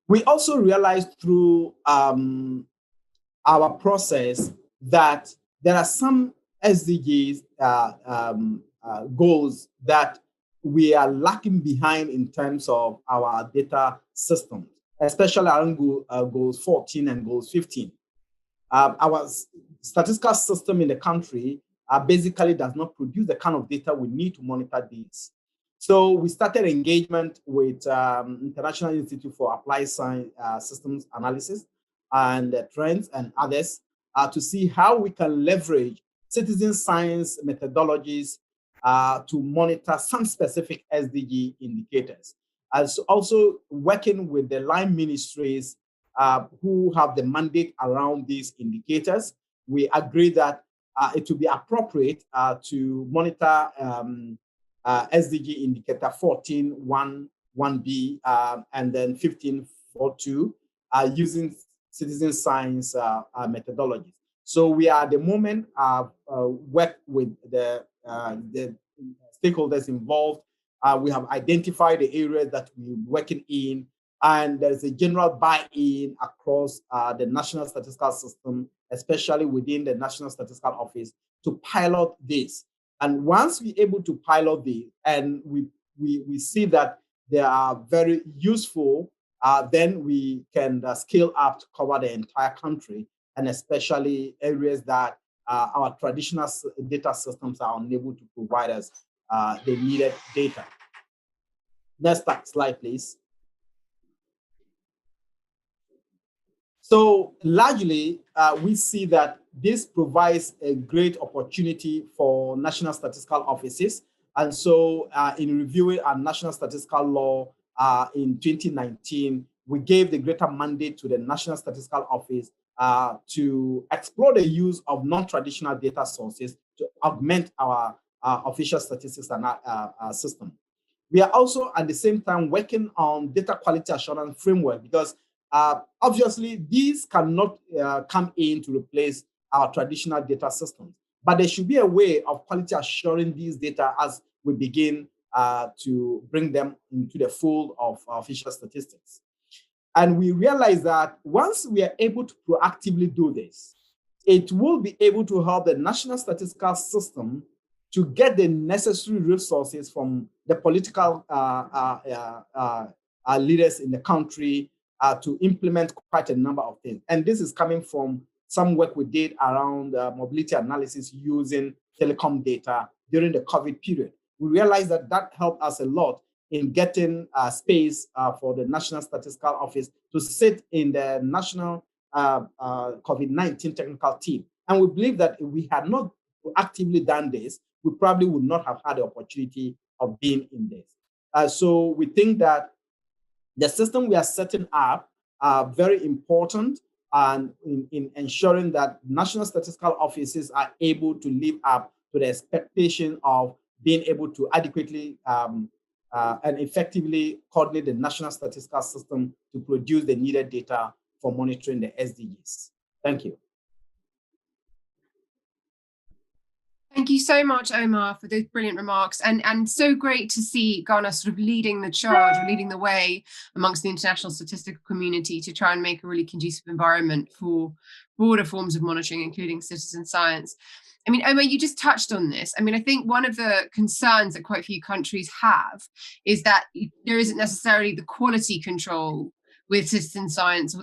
We also realized through our process that there are some SDGs goals that we are lacking behind in terms of our data systems, especially around goals 14 and goals 15. Our statistical system in the country basically does not produce the kind of data we need to monitor these. So we started engagement with International Institute for Applied Science Systems Analysis and Trends and others to see how we can leverage citizen science methodologies to monitor some specific SDG indicators. As also working with the line ministries who have the mandate around these indicators, we agree that it would be appropriate to monitor SDG indicator 14.1.1b and then 15.4.2 using citizen science methodologies. So we are at the moment work with the stakeholders involved. We have identified the areas that we're working in, and there's a general buy-in across the National Statistical System, especially within the National Statistical Office, to pilot this. And once we're able to pilot this, and we see that they are very useful, then we can scale up to cover the entire country, and especially areas that our traditional data systems are unable to provide us the needed data. Next slide, please. So largely, we see that this provides a great opportunity for national statistical offices. And so in reviewing our national statistical law in 2019, we gave the greater mandate to the National Statistical Office to explore the use of non-traditional data sources to augment our official statistics and system. We are also at the same time working on data quality assurance framework, because obviously these cannot come in to replace our traditional data systems, but there should be a way of quality assuring these data as we begin to bring them into the fold of official statistics. And we realize that once we are able to proactively do this, it will be able to help the national statistical system to get the necessary resources from the political leaders in the country to implement quite a number of things. And this is coming from some work we did around mobility analysis using telecom data during the COVID period. We realized that that helped us a lot in getting space for the National Statistical Office to sit in the national COVID-19 technical team. And we believe that if we had not actively done this, we probably would not have had the opportunity of being in this. So we think that the system we are setting up are very important and in ensuring that national statistical offices are able to live up to the expectation of being able to adequately and effectively coordinate the national statistical system to produce the needed data for monitoring the SDGs. Thank you. Thank you so much, Omar, for those brilliant remarks. And so great to see Ghana sort of leading the charge, or leading the way amongst the international statistical community to try and make a really conducive environment for broader forms of monitoring, including citizen science. I mean, Omar, you just touched on this. I mean, I think one of the concerns that quite a few countries have is that there isn't necessarily the quality control with citizen science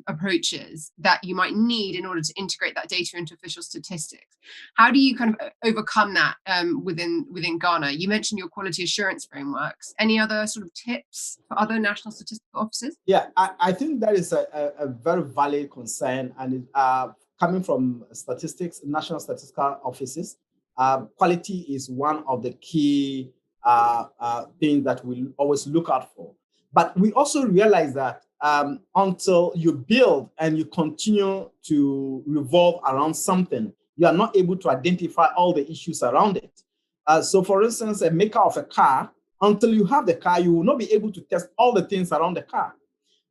approaches that you might need in order to integrate that data into official statistics. How do you kind of overcome that within Ghana? You mentioned your quality assurance frameworks. Any other sort of tips for other national statistical offices? Yeah, I think that is a very valid concern, and coming from statistics, national statistical offices, quality is one of the key things that we always look out for. But we also realize that until you build and you continue to revolve around something, you are not able to identify all the issues around it. So for instance, a maker of a car, until you have the car, you will not be able to test all the things around the car.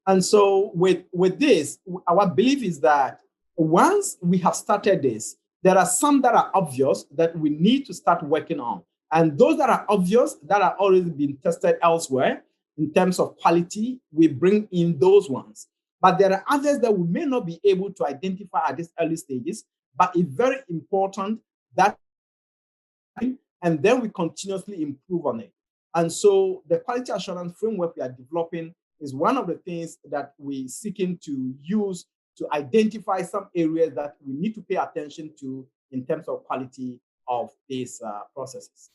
And so with this, our belief is that once we have started this, there are some that are obvious that we need to start working on. And those that are obvious, that are already been tested elsewhere, in terms of quality, we bring in those ones. But there are others that we may not be able to identify at these early stages, but it's very important that, and then we continuously improve on it. And so the quality assurance framework we are developing is one of the things that we're seeking to use to identify some areas that we need to pay attention to in terms of quality of these processes.